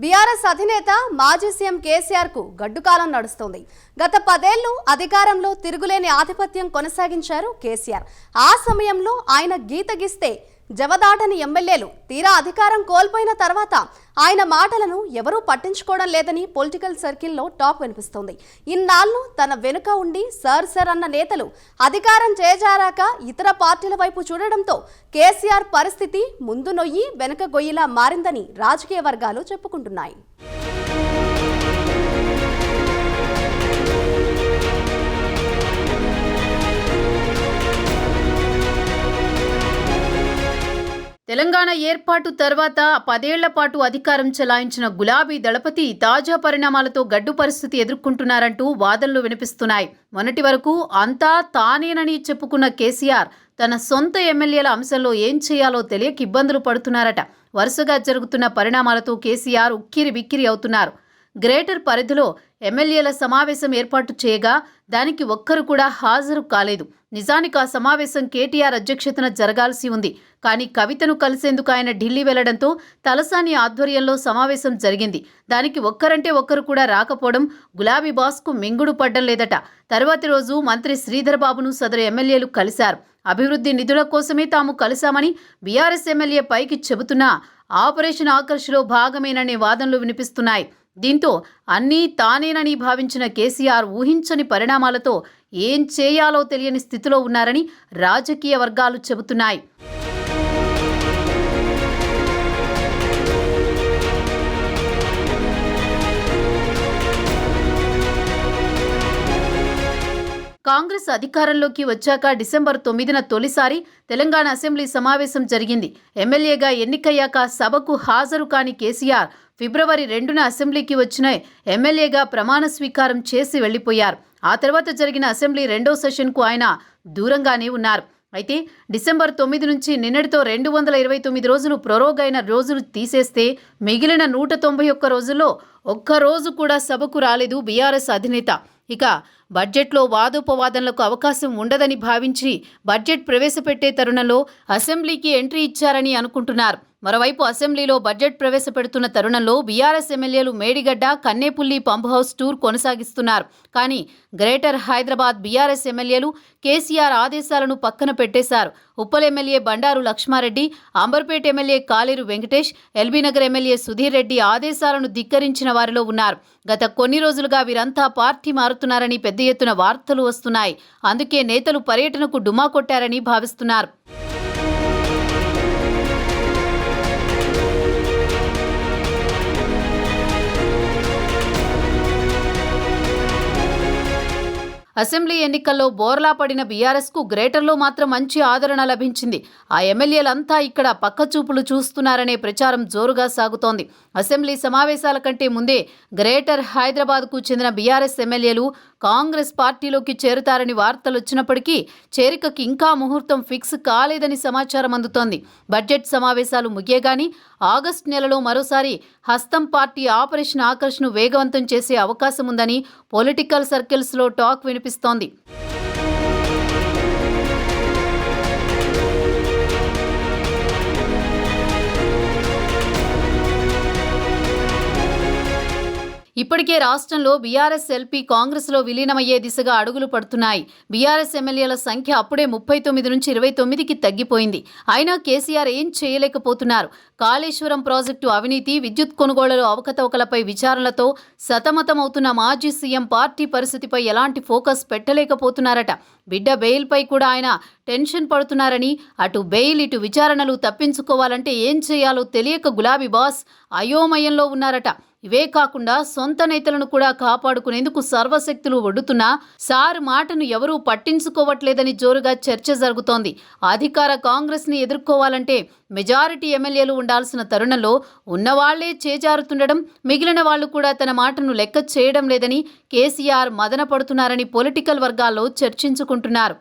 BRS అధినేత మాజీ CM KCR కు గడ్డుకాలం నడుస్తోంది. గత 10 ఏళ్లు అధికారంలో తిరుగులేని ఆధిపత్యం కొనసాగించారు కేసీఆర్. ఆ సమయంలో ఆయన గీత గీస్తే జవదాటని ఎమ్మెల్యేలు తీరా అధికారం కోల్పోయిన తర్వాత ఆయన మాటలను ఎవరూ పట్టించుకోవడం లేదని పొలిటికల్ సర్కిల్లో టాక్ వినిపిస్తోంది. ఇన్నాళ్ళు తన వెనుక ఉండి సర్ అన్న నేతలు అధికారం చేజారాక ఇతర పార్టీల వైపు చూడడంతో కేసీఆర్ పరిస్థితి ముందు నొయ్యి వెనుక గొయ్యిలా మారిందని రాజకీయ వర్గాలు చెప్పుకుంటున్నాయి. తెలంగాణ ఏర్పాటు తర్వాత 10 ఏళ్ల పాటు అధికారం చెలాయించిన గులాబీ దళపతి తాజా పరిణామాలతో గడ్డు పరిస్థితి ఎదుర్కొంటున్నారంటూ వాదనలు వినిపిస్తున్నాయి. మొన్నటి వరకు అంతా తానేనని చెప్పుకున్న కేసీఆర్ తన సొంత ఎమ్మెల్యేల అంశంలో ఏం చేయాలో తెలియక ఇబ్బందులు పడుతున్నారట. వరుసగా జరుగుతున్న పరిణామాలతో కేసీఆర్ ఉక్కిరి బిక్కిరి అవుతున్నారు. గ్రేటర్ పరిధిలో ఎమ్మెల్యేల సమావేశం ఏర్పాటు చేయగా దానికి ఒక్కరు కూడా హాజరు కాలేదు. నిజానికి ఆ సమావేశం కేటీఆర్ అధ్యక్షతన జరగాల్సి ఉంది. కానీ కవితను కలిసేందుకు ఆయన ఢిల్లీ వెళ్లడంతో తలసాని ఆధ్వర్యంలో సమావేశం జరిగింది. దానికి ఒక్కరంటే ఒక్కరు కూడా రాకపోవడం గులాబీ బాస్కు మింగుడు పడ్డం లేదట. తర్వాతి రోజు మంత్రి శ్రీధర్ బాబును సదరు ఎమ్మెల్యేలు కలిశారు. అభివృద్ధి నిధుల కోసమే తాము కలిశామని బీఆర్ఎస్ ఎమ్మెల్యే పైకి చెబుతున్నా ఆపరేషన్ ఆకర్ష్లో భాగమేననే వాదనలు వినిపిస్తున్నాయి. దీంతో అన్నీ తానేనని భావించిన కేసీఆర్ ఊహించని పరిణామాలతో ఏం చేయాలో తెలియని స్థితిలో ఉన్నారని రాజకీయ వర్గాలు చెబుతున్నాయి. కాంగ్రెస్ అధికారంలోకి వచ్చాక డిసెంబర్ 9న తొలిసారి తెలంగాణ అసెంబ్లీ సమావేశం జరిగింది. ఎమ్మెల్యేగా ఎన్నికయ్యాక సభకు హాజరు కాని కేసీఆర్ ఫిబ్రవరి 2న అసెంబ్లీకి వచ్చిన ఎమ్మెల్యేగా ప్రమాణ స్వీకారం చేసి వెళ్లిపోయారు. ఆ తర్వాత జరిగిన అసెంబ్లీ 2వ సెషన్కు ఆయన దూరంగానే ఉన్నారు. అయితే డిసెంబర్ 9 నుంచి నిన్నటితో 229 రోజులు ప్రొరోగ్ అయిన రోజులు తీసేస్తే మిగిలిన 191 రోజుల్లో ఒక్కరోజు కూడా సభకు రాలేదు బీఆర్ఎస్ అధినేత. ఇక బడ్జెట్లో వాదోపవాదనలకు అవకాశం ఉండదని భావించి బడ్జెట్ ప్రవేశపెట్టే తరుణంలో అసెంబ్లీకి ఎంట్రీ ఇచ్చారని అనుకుంటున్నారు. మరోవైపు అసెంబ్లీలో బడ్జెట్ ప్రవేశపెడుతున్న తరుణంలో బీఆర్ఎస్ ఎమ్మెల్యేలు మేడిగడ్డ, కన్నేపుల్లి పంప్ హౌస్ టూర్ కొనసాగిస్తున్నారు. కానీ గ్రేటర్ హైదరాబాద్ బీఆర్ఎస్ ఎమ్మెల్యేలు కేసీఆర్ ఆదేశాలను పక్కన పెట్టేశారు. ఉప్పల్ ఎమ్మెల్యే బండారు లక్ష్మారెడ్డి, అంబర్పేట ఎమ్మెల్యే కాలేరు వెంకటేష్, ఎల్బీనగర్ ఎమ్మెల్యే సుధీర్ రెడ్డి ఆదేశాలను ధిక్కరించిన వారిలో ఉన్నారు. గత కొన్ని రోజులుగా వీరంతా పార్టీ మారుతున్నారని పెద్ద ఎత్తున వార్తలు వస్తున్నాయి. అందుకే నేతలు పర్యటనకు డుమా కొట్టారని భావిస్తున్నారు. అసెంబ్లీ ఎన్నికల్లో బోర్లా పడిన బీఆర్ఎస్కు గ్రేటర్లో మాత్రం మంచి ఆదరణ లభించింది. ఆ ఎమ్మెల్యేలంతా ఇక్కడ పక్కచూపులు చూస్తున్నారనే ప్రచారం జోరుగా సాగుతోంది. అసెంబ్లీ సమావేశాల కంటే ముందే గ్రేటర్ హైదరాబాద్కు చెందిన బీఆర్ఎస్ ఎమ్మెల్యేలు కాంగ్రెస్ పార్టీలోకి చేరుతారని వార్తలు వచ్చినప్పటికీ చేరికకి ఇంకా ముహూర్తం ఫిక్స్ కాలేదని సమాచారం అందుతోంది. బడ్జెట్ సమావేశాలు ముగియగాని ఆగస్టు నెలలో మరోసారి హస్తం పార్టీ ఆపరేషన్ ఆకర్ష్ను వేగవంతం చేసే అవకాశం ఉందని పొలిటికల్ సర్కిల్స్లో టాక్ వినిపిస్తోంది. ఇప్పటికే రాష్ట్రంలో బీఆర్ఎస్ ఎల్పీ కాంగ్రెస్లో విలీనమయ్యే దిశగా అడుగులు పడుతున్నాయి. బీఆర్ఎస్ ఎమ్మెల్యేల సంఖ్య అప్పుడే 39 నుంచి 29కి తగ్గిపోయింది. అయినా కేసీఆర్ ఏం చేయలేకపోతున్నారు. కాళేశ్వరం ప్రాజెక్టు అవినీతి, విద్యుత్ కొనుగోళ్లలో అవకతవకలపై విచారణలతో సతమతమవుతున్న మాజీ సీఎం పార్టీ పరిస్థితిపై ఎలాంటి ఫోకస్ పెట్టలేకపోతున్నారట. బిడ్డ బెయిల్పై కూడా ఆయన టెన్షన్ పడుతున్నారని, అటు బెయిల్ ఇటు విచారణలు తప్పించుకోవాలంటే ఏం చేయాలో తెలియక గులాబీ బాస్ అయోమయంలో ఉన్నారట. ఇవే కాకుండా సొంత నేతలను కూడా కాపాడుకునేందుకు సర్వశక్తులు ఒడ్డుతున్నా సార్ మాటను ఎవరూ పట్టించుకోవట్లేదని జోరుగా చర్చ జరుగుతోంది. అధికార కాంగ్రెస్ని ఎదుర్కోవాలంటే మెజారిటీ ఎమ్మెల్యేలు ఉండాల్సిన తరుణంలో ఉన్నవాళ్లే చేజారుతుండడం, మిగిలిన వాళ్లు కూడా తన మాటను లెక్క చేయడం లేదని కేసీఆర్ మదన పడుతున్నారని పొలిటికల్ వర్గాల్లో చర్చించుకుంటున్నారు.